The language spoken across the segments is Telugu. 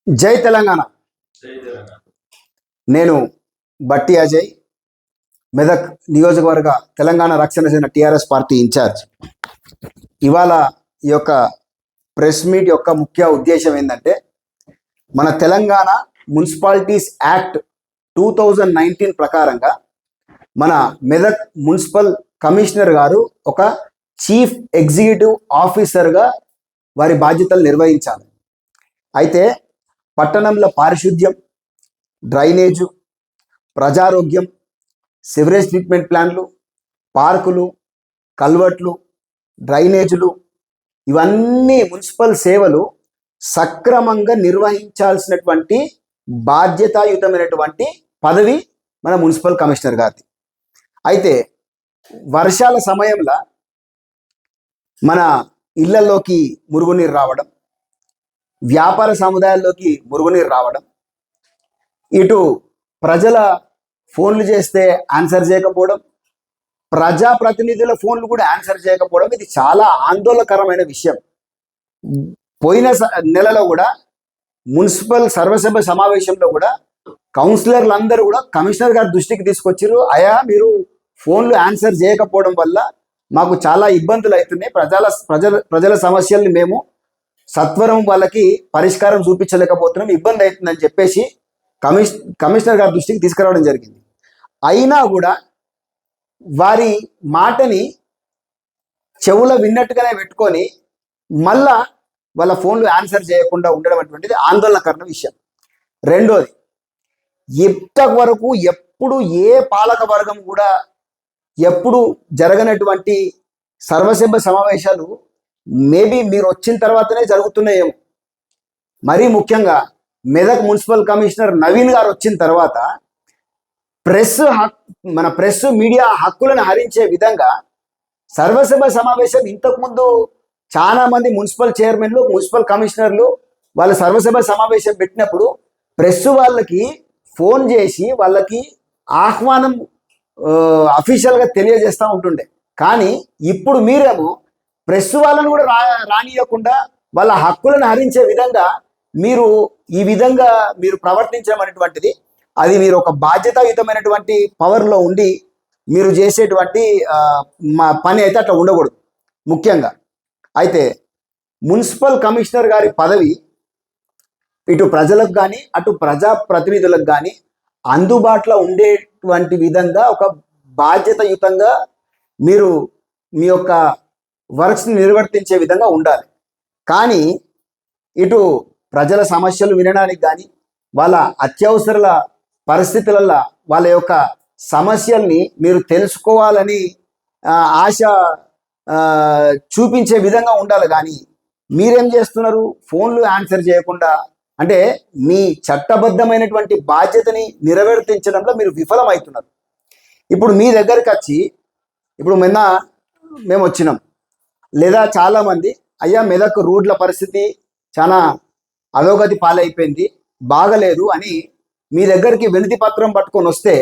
జై తెలంగాణ. నేను బట్టి అజయ్, మెదక్ నియోజకవర్గ తెలంగాణ రక్షణ సేన టీఆర్ఎస్ పార్టీ ఇన్ఛార్జ్. ఇవాళ ఈ యొక్క ప్రెస్ మీట్ యొక్క ముఖ్య ఉద్దేశం ఏంటంటే, మన తెలంగాణ మున్సిపాలిటీస్ యాక్ట్ 2019 ప్రకారంగా మన మెదక్ మున్సిపల్ కమిషనర్ గారు ఒక చీఫ్ ఎగ్జిక్యూటివ్ ఆఫీసర్గా వారి బాధ్యతలు నిర్వహించాలి. అయితే పట్టణంలో పారిశుద్ధ్యం, డ్రైనేజు, ప్రజారోగ్యం, సివరేజ్ ట్రీట్మెంట్ ప్లాంట్లు, పార్కులు, కల్వర్ట్లు, డ్రైనేజులు, ఇవన్నీ మున్సిపల్ సేవలు సక్రమంగా నిర్వహించాల్సినటువంటి బాధ్యతాయుతమైనటువంటి పదవి మన మున్సిపల్ కమిషనర్ గారిది. అయితే వర్షాల సమయంలో మన ఇళ్లలోకి మురుగునీరు రావడం, వ్యాపార సముదాయాల్లోకి మురుగునీరు రావడం, ఇటు ప్రజల ఫోన్లు చేస్తే ఆన్సర్ చేయకపోవడం, ప్రజాప్రతినిధుల ఫోన్లు కూడా ఆన్సర్ చేయకపోవడం, ఇది చాలా ఆందోళనకరమైన విషయం. పోయిన నెలలో కూడా మున్సిపల్ సర్వసభ సమావేశంలో కూడా కౌన్సిలర్లు అందరూ కూడా కమిషనర్ గారి దృష్టికి తీసుకొచ్చారు. అయా, మీరు ఫోన్లు ఆన్సర్ చేయకపోవడం వల్ల మాకు చాలా ఇబ్బందులు అవుతున్నాయి, ప్రజల సమస్యల్ని మేము సత్వరం వాళ్ళకి పరిష్కారం చూపించలేకపోతున్నాం, ఇబ్బంది అవుతుందని చెప్పేసి కమిషనర్ గారి దృష్టికి తీసుకురావడం జరిగింది. అయినా కూడా వారి మాటని చెవులో విన్నట్టుగానే పెట్టుకొని మళ్ళా వాళ్ళ ఫోన్లు ఆన్సర్ చేయకుండా ఉండడం అటువంటిది ఆందోళనకరణ విషయం. రెండోది, ఇంతవరకు ఎప్పుడు ఏ పాలక వర్గం కూడా ఎప్పుడు జరగనటువంటి సర్వసభ్య సమావేశాలు మేబీ మీరు వచ్చిన తర్వాతనే జరుగుతున్నాయేమో. మరీ ముఖ్యంగా మెదక్ మున్సిపల్ కమిషనర్ నవీన్ గారు వచ్చిన తర్వాత మన ప్రెస్ మీడియా హక్కులను హరించే విధంగా సర్వసభ సమావేశం, ఇంతకుముందు చాలా మంది మున్సిపల్ చైర్మన్లు, మున్సిపల్ కమిషనర్లు వాళ్ళ సర్వసభ సమావేశం పెట్టినప్పుడు ప్రెస్ వాళ్ళకి ఫోన్ చేసి వాళ్ళకి ఆహ్వానం అఫీషియల్గా తెలియజేస్తూ ఉంటుండే. కానీ ఇప్పుడు మీరేమో ప్రెస్ వాళ్ళను కూడా రానియకుండా వాళ్ళ హక్కులను హరించే విధంగా ఈ విధంగా మీరు ప్రవర్తించడం అనేటువంటిది, అది మీరు ఒక బాధ్యతాయుతమైనటువంటి పవర్లో ఉండి మీరు చేసేటువంటి పని అయితే అట్లా ఉండకూడదు ముఖ్యంగా. అయితే మున్సిపల్ కమిషనర్ గారి పదవి ఇటు ప్రజలకు కానీ అటు ప్రజాప్రతినిధులకు కానీ అందుబాటులో ఉండేటువంటి విధంగా ఒక బాధ్యతాయుతంగా మీరు మీ యొక్క వర్క్స్ని నిర్వర్తించే విధంగా ఉండాలి. కానీ ఇటు ప్రజల సమస్యలు వినడానికి కానీ వాళ్ళ అత్యవసర పరిస్థితులలో వాళ్ళ యొక్క సమస్యల్ని మీరు తెలుసుకోవాలని ఆశ చూపించే విధంగా ఉండాలి. కానీ మీరేం చేస్తున్నారు? ఫోన్లు ఆన్సర్ చేయకుండా, అంటే మీ చట్టబద్ధమైనటువంటి బాధ్యతని నిర్వర్తించడంలో మీరు విఫలమవుతున్నారు. ఇప్పుడు మీ దగ్గరికి వచ్చి, ఇప్పుడు మేము వచ్చినాం, లేదా చాలామంది అయ్యా మెదక్ రోడ్ల పరిస్థితి చాలా అధోగతి పాలైపోయింది, బాగలేదు అని మీ దగ్గరికి వినతి పత్రం పట్టుకొని వస్తే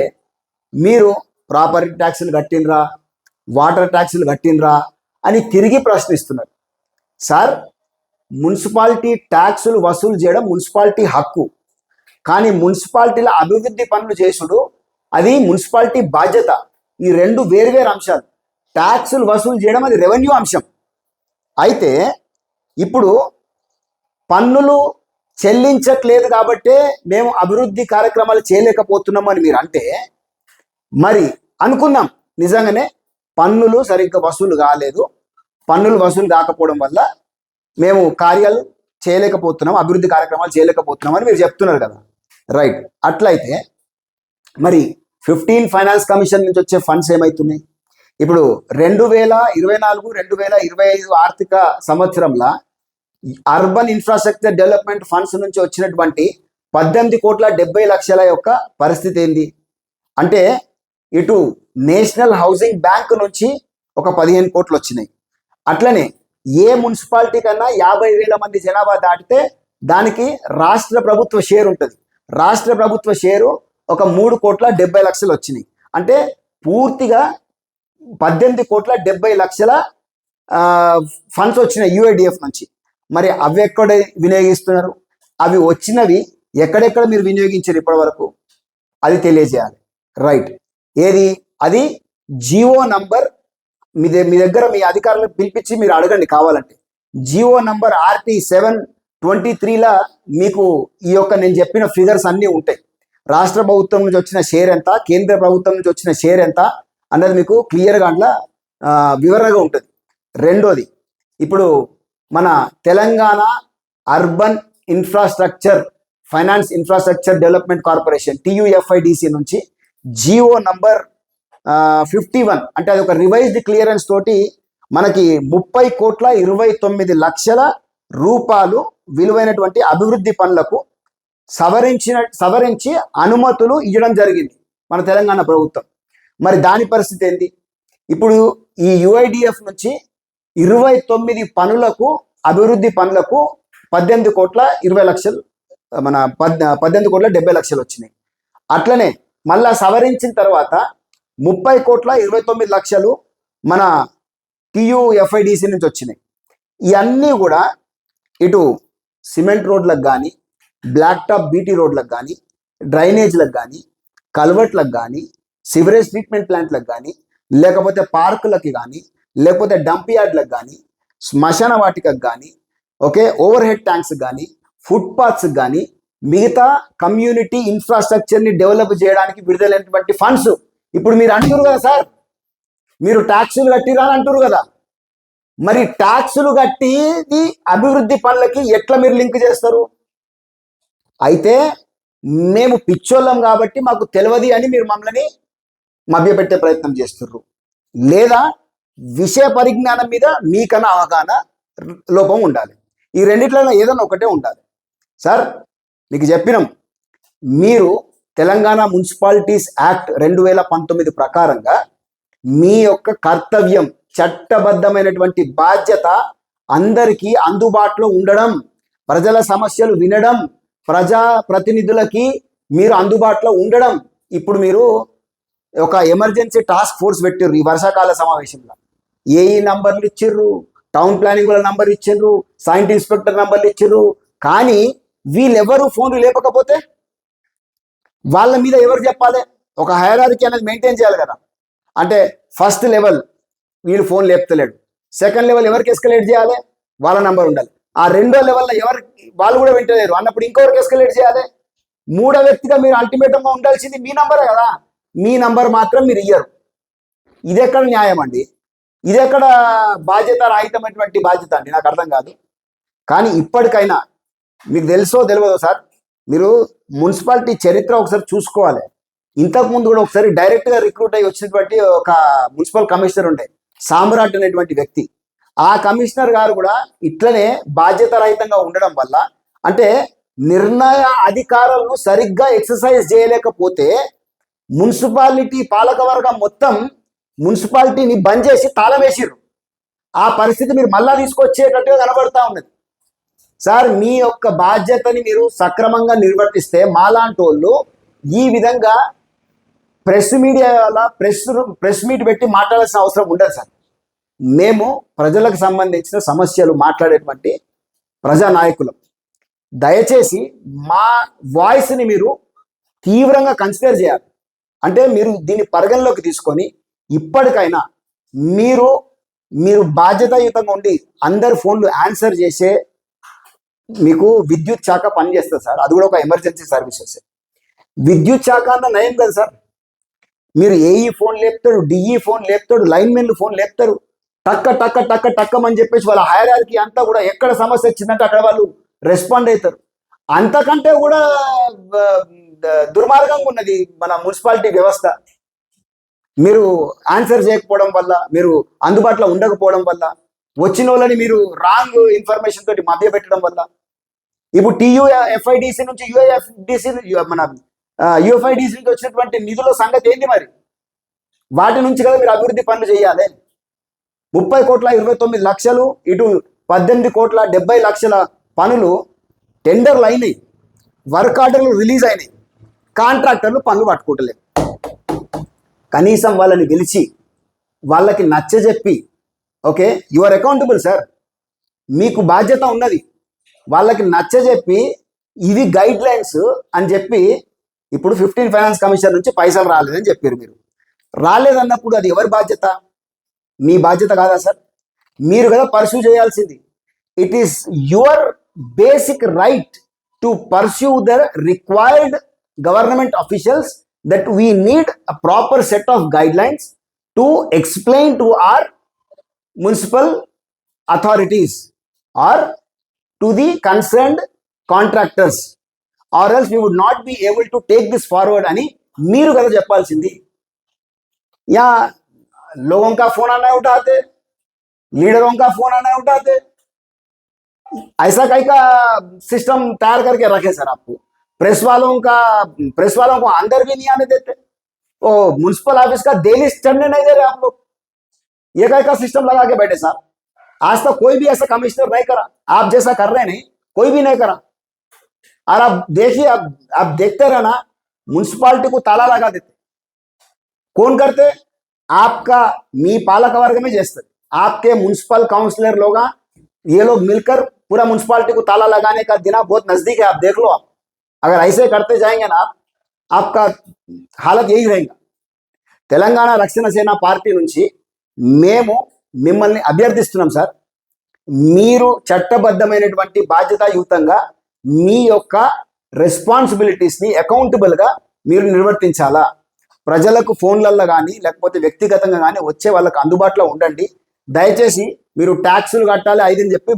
మీరు ప్రాపర్టీ ట్యాక్సులు కట్టినరా, వాటర్ ట్యాక్సులు కట్టినరా అని తిరిగి ప్రశ్నిస్తున్నారు. సార్, మున్సిపాలిటీ ట్యాక్సులు వసూలు చేయడం మున్సిపాలిటీ హక్కు. కానీ మున్సిపాలిటీల అభివృద్ధి పనులు చేసుడు అది మున్సిపాలిటీ బాధ్యత. ఈ రెండు వేరువేరు అంశాలు. ట్యాక్సులు వసూలు చేయడం అది రెవెన్యూ అంశం. అయితే ఇప్పుడు పన్నులు చెల్లించట్లేదు కాబట్టే మేము అభివృద్ధి కార్యక్రమాలు చేయలేకపోతున్నాం అని మీరు అంటే, మరి అనుకుందాం నిజంగానే పన్నులు సరిగ్గా వసూలు కాలేదు, పన్నులు వసూలు కాకపోవడం వల్ల మేము కార్యాలు చేయలేకపోతున్నాం, అభివృద్ధి కార్యక్రమాలు చేయలేకపోతున్నాం అని మీరు చెప్తున్నారు కదా, రైట్. అట్లయితే మరి 15 ఫైనాన్స్ కమిషన్ నుంచి వచ్చే ఫండ్స్ ఏమవుతున్నాయి? ఇప్పుడు 2024-2025 ఆర్థిక సంవత్సరంలో అర్బన్ ఇన్ఫ్రాస్ట్రక్చర్ డెవలప్మెంట్ ఫండ్స్ నుంచి వచ్చినటువంటి 18,70,00,000 యొక్క పరిస్థితి ఏంది అంటే, ఇటు నేషనల్ హౌసింగ్ బ్యాంక్ నుంచి ఒక 15 కోట్లు వచ్చినాయి. అట్లనే ఏ మున్సిపాలిటీ కన్నా 50,000 మంది జనాభా దాటితే దానికి రాష్ట్ర ప్రభుత్వ షేర్ ఉంటుంది. రాష్ట్ర ప్రభుత్వ షేరు ఒక 3,70,00,000 వచ్చినాయి. అంటే పూర్తిగా 18,70,00,000 ఫండ్స్ వచ్చినాయి యుఐడిఎఫ్ నుంచి. మరి అవి ఎక్కడ వినియోగిస్తున్నారు? అవి వచ్చినవి ఎక్కడెక్కడ మీరు వినియోగించారు ఇప్పటి వరకు అది తెలియజేయాలి. రైట్, ఏది అది జియో నంబర్ మీ దగ్గర మీ అధికారులను పిలిపించి మీరు అడగండి కావాలంటే. జియో నంబర్ RT-723లా మీకు ఈ యొక్క నేను చెప్పిన ఫిగర్స్ అన్నీ ఉంటాయి. రాష్ట్ర ప్రభుత్వం నుంచి వచ్చిన షేర్ ఎంత, కేంద్ర ప్రభుత్వం నుంచి వచ్చిన షేర్ ఎంత అన్నది మీకు క్లియర్గా అట్లా వివరంగా ఉంటుంది. రెండోది, ఇప్పుడు మన Telangana urban infrastructure finance infrastructure development corporation TUFIDC నుంచి జియో నంబర్ 51 అంటే అది ఒక రివైజ్డ్ క్లియరెన్స్ తోటి మనకి 30,29,00,000 రూపాయలు విలువైనటువంటి అభివృద్ధి పనులకు సవరించి అనుమతులు ఇవ్వడం జరిగింది మన తెలంగాణ ప్రభుత్వం. మరి దాని పరిస్థితి ఏంటి? ఇప్పుడు ఈ UIDF నుంచి 29 పనులకు అభివృద్ధి పనులకు 18,20,00,000 మన 18,70,00,000 వచ్చినాయి. అట్లనే మళ్ళా సవరించిన తర్వాత 30,29,00,000 మన TUFIDC నుంచి వచ్చినాయి. ఇవన్నీ కూడా ఇటు సిమెంట్ రోడ్లకు కానీ, బ్లాక్ టాప్ BT రోడ్లకు కానీ, డ్రైనేజ్లకు కానీ, కల్వర్ట్లకు కానీ, సివరేజ్ ట్రీట్మెంట్ ప్లాంట్లకు కానీ, లేకపోతే పార్కులకి కానీ, లేకపోతే డంప్ యార్డ్లకు కానీ, శ్మశాన వాటికకు కానీ, ఓకే, ఓవర్ హెడ్ ట్యాంక్స్ కానీ, ఫుట్పాత్స్ కానీ, మిగతా కమ్యూనిటీ ఇన్ఫ్రాస్ట్రక్చర్ని డెవలప్ చేయడానికి విడుదలైనటువంటి ఫండ్స్. ఇప్పుడు మీరు అంటారు కదా సార్, మీరు ట్యాక్సులు కట్టిరా అని అంటారు కదా, మరి ట్యాక్సులు కట్టి అభివృద్ధి పనులకి ఎట్లా మీరు లింక్ చేస్తారు? అయితే మేము పిచ్చోళ్ళం కాబట్టి మాకు తెలియదు అని మీరు మమ్మల్ని మభ్యపెట్టే ప్రయత్నం చేస్తున్నారు, లేదా విషయ పరిజ్ఞానం మీద మీకన్నా అవగాహన లోపం ఉండాలి. ఈ రెండిట్లలో ఏదైనా ఒకటే ఉండాలి. సార్ మీకు చెప్పినాం, మీరు తెలంగాణ మున్సిపాలిటీస్ యాక్ట్ 2019 ప్రకారంగా మీ యొక్క కర్తవ్యం, చట్టబద్ధమైనటువంటి బాధ్యత అందరికీ అందుబాటులో ఉండడం, ప్రజల సమస్యలు వినడం, ప్రజా ప్రతినిధులకి మీరు అందుబాటులో ఉండడం. ఇప్పుడు మీరు ఒక ఎమర్జెన్సీ టాస్క్ ఫోర్స్ పెట్టిర్రు ఈ వర్షాకాల సమావేశంలో. ఏఈ నంబర్లు ఇచ్చిర్రు, టౌన్ ప్లానింగ్ వాళ్ళ నంబర్ ఇచ్చిర్రు, సైంట్ ఇన్స్పెక్టర్ నంబర్లు ఇచ్చిర్రు. కానీ వీళ్ళెవరు ఫోన్లు లేపకపోతే వాళ్ళ మీద ఎవరు చెప్పాలి? ఒక హైరార్కీ అనేది మెయింటైన్ చేయాలి కదా. అంటే ఫస్ట్ లెవెల్ వీళ్ళు ఫోన్ లేపుతలేడు, సెకండ్ లెవెల్ ఎవరికి ఎస్కలేట్ చేయాలి? వాళ్ళ నంబర్ ఉండాలి. ఆ రెండో లెవెల్లో ఎవరు వాళ్ళు కూడా వింటలేరు అన్నప్పుడు ఇంకొకరికి ఎస్కలేట్ చేయాలి. మూడో వ్యక్తిగా మీరు అల్టిమేటంగా ఉండాల్సింది మీ నంబరే కదా. మీ నంబర్ మాత్రం మీరు ఇయ్యరు. ఇదెక్కడ న్యాయం అండి? ఇదెక్కడ బాధ్యత రాహితమైనటువంటి బాధ్యత అండి? నాకు అర్థం కాదు. కానీ ఇప్పటికైనా మీకు తెలుసో తెలియదో సార్, మీరు మున్సిపాలిటీ చరిత్ర ఒకసారి చూసుకోవాలి. ఇంతకుముందు కూడా ఒకసారి డైరెక్ట్గా రిక్రూట్ అయ్యి వచ్చినటువంటి ఒక మున్సిపల్ కమిషనర్ ఉండే, సామ్రాట్ అనేటువంటి వ్యక్తి. ఆ కమిషనర్ గారు కూడా ఇట్లనే బాధ్యత రహితంగా ఉండడం వల్ల, అంటే నిర్ణయ అధికారాలను సరిగ్గా ఎక్సర్సైజ్ చేయలేకపోతే మున్సిపాలిటీ పాలకవర్గం మొత్తం మున్సిపాలిటీని బంద్ చేసి తాళం వేసిర్రు. ఆ పరిస్థితి మీరు మళ్ళా తీసుకొచ్చేటట్టుగా కనబడతా ఉన్నది. సార్ మీ యొక్క బాధ్యతని మీరు సక్రమంగా నిర్వర్తిస్తే మాలాంటి వాళ్ళు ఈ విధంగా ప్రెస్ మీట్ పెట్టి మాట్లాడాల్సిన అవసరం ఉండదు సార్. మేము ప్రజలకు సంబంధించిన సమస్యలు మాట్లాడేటువంటి ప్రజానాయకులం. దయచేసి మా వాయిస్ని మీరు తీవ్రంగా కన్సిడర్ చేయాలి. అంటే మీరు దీన్ని పరిగణలోకి తీసుకొని ఇప్పటికైనా మీరు బాధ్యతాయుతంగా ఉండి అందరి ఫోన్లు ఆన్సర్ చేసే మీకు విద్యుత్ శాఖ పనిచేస్తుంది సార్. అది కూడా ఒక ఎమర్జెన్సీ సర్వీసెస్. విద్యుత్ శాఖ అన్న నయం కదా సార్. మీరు ఏఈ ఫోన్ లేపుతాడు, డిఈ ఫోన్ లేపుతాడు, లైన్మెన్లు ఫోన్ లేపుతారు, టక్కమని చెప్పేసి వాళ్ళ హైరార్కీ అంతా కూడా ఎక్కడ సమస్య వచ్చిందంటే అక్కడ వాళ్ళు రెస్పాండ్ అవుతారు. అంతకంటే కూడా దుర్మార్గంగా ఉన్నది మన మున్సిపాలిటీ వ్యవస్థ. మీరు ఆన్సర్ చేయకపోవడం వల్ల, మీరు అందుబాటులో ఉండకపోవడం వల్ల, వచ్చిన వాళ్ళని మీరు రాంగ్ ఇన్ఫర్మేషన్ తోటి మభ్య పెట్టడం వల్ల, ఇప్పుడు TUFIDC నుంచి UFIDC నుంచి వచ్చినటువంటి నిధుల సంగతి ఏంటి? మరి వాటి నుంచి కదా మీరు అభివృద్ధి పనులు చేయాలి. 30,29,00,000 ఇటు 18,70,00,000 పనులు టెండర్లు అయినాయి, వర్క్ ఆర్డర్లు రిలీజ్ అయినాయి, కాంట్రాక్టర్లు పనులు పట్టుకుంటలేరు. కనీసం వాళ్ళని పిలిచి వాళ్ళకి నచ్చజెప్పి, okay you are accountable sir, మీకు బాధ్యత ఉన్నది, వాళ్ళకి నచ్చజెప్పి ఇవి గైడ్ లైన్స్ అని చెప్పి ఇప్పుడు 15 ఫైనాన్స్ కమిషన్ నుంచి పైసలు రాలేదని చెప్పారు. మీరు రాలేదన్నప్పుడు అది ఎవరి బాధ్యత? మీ బాధ్యత కాదా సార్? మీరు కదా పర్సూ చేయాల్సింది. It is your basic right to pursue the required government officials that we need a proper set of guidelines to explain to our municipal authorities or to the concerned contractors, or else we would not be able to take this forward అని మీరు కదా చెప్పాల్సింది. या लोगों का फोन आना उठाते, लीडरों का फोन आना उठाते, ऐसा कहीं का सिस्टम तैयार करके रखे सर. आपको प्रेस वालों को अंदर भी नहीं आने देते. वो म्युनिसिपल ऑफिस का डेली चढ़ने नहीं दे रहे आप लोग. ये कहीं का सिस्टम लगा के बैठे साहब. आज तक कोई भी ऐसा कमिश्नर नहीं करा. आप जैसा कर रहे नहीं, कोई भी नहीं करा. और आप देखिए, आप देखते रहना, म्युनिसिपालिटी को ताला लगा देते. कौन करते? आपका मी पालक वर्ग में చేస్తారు. आपके म्युनिसिपल काउंसलर लोग, ये लोग मिलकर पूरा म्युनिसिपालिटी को ताला लगाने का दिन बहुत नजदीक है. आप देख लो. आप अगर ऐसे करते जाएंगे ना, आपका हालत यही रहेगा. తెలంగాణ రక్షణ సేన పార్టీ నుంచి మేము మిమ్మల్ని అభ్యర్థిస్తున్నాం సార్. మీరు చట్టబద్ధమైనటువంటి బాధ్యతాయుతంగా మీ యొక్క రెస్పాన్సిబిలిటీస్ని అకౌంటబుల్గా మీరు నిర్వర్తించాలా. ప్రజలకు ఫోన్లల్లో కానీ లేకపోతే వ్యక్తిగతంగా కానీ వచ్చే వాళ్ళకి అందుబాటులో ఉండండి. దయచేసి మీరు ట్యాక్సులు కట్టాలి 5 అని చెప్పి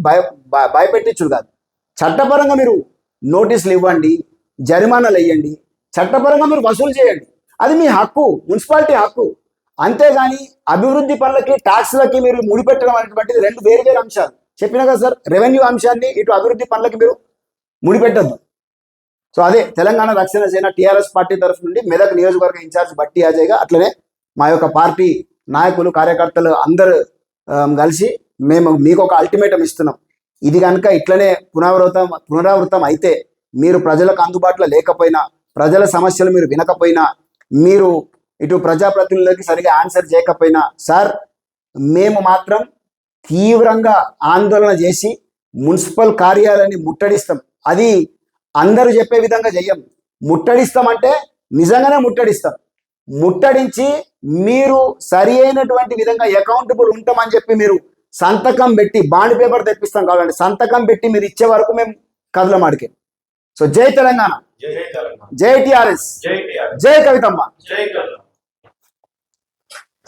భయపెట్టించుడు కాదు. చట్టపరంగా మీరు నోటీసులు ఇవ్వండి, జరిమానాలు వేయండి, చట్టపరంగా మీరు వసూలు చేయండి. అది మీ హక్కు, మున్సిపాలిటీ హక్కు. అంతేగాని అభివృద్ధి పనులకి ట్యాక్స్లకి మీరు ముడిపెట్టడం అనేటువంటిది రెండు వేరు వేరు అంశాలు. చెప్పినా కదా సార్, రెవెన్యూ అంశాన్ని ఇటు అభివృద్ధి పనులకి మీరు ముడిపెట్టద్దు. సో అదే తెలంగాణ రక్షణ సేన టీఆర్ఎస్ పార్టీ తరఫు నుండి మెదక్ నియోజకవర్గ ఇన్ఛార్జ్ బట్టి అజయ్గా, అట్లనే మా యొక్క పార్టీ నాయకులు కార్యకర్తలు అందరూ కలిసి మేము మీకు ఒక అల్టిమేటం ఇస్తున్నాం. ఇది కనుక ఇట్లనే పునరావృతం అయితే, మీరు ప్రజలకు అందుబాటులో లేకపోయినా, ప్రజల సమస్యలు మీరు వినకపోయినా, మీరు ఇటు ప్రజాప్రతినిధులకి సరిగా ఆన్సర్ చేయకపోయినా, సార్ మేము మాత్రం తీవ్రంగా ఆందోళన చేసి మున్సిపల్ కార్యాలయాన్ని ముట్టడిస్తాం. అది అందరూ చెప్పే విధంగా చెయ్యం. ముట్టడిస్తామంటే నిజంగానే ముట్టడిస్తాం. ముట్టడించి మీరు సరి అయినటువంటి విధంగా అకౌంటబుల్ ఉంటామని చెప్పి మీరు సంతకం పెట్టి, బాండ్ పేపర్ తెప్పిస్తాం కావాలండి, సంతకం పెట్టి మీరు ఇచ్చే వరకు మేము కదలమాడికే. సో జై తెలంగాణ, జై టిఆర్ఎస్, జై కవితమ్మ.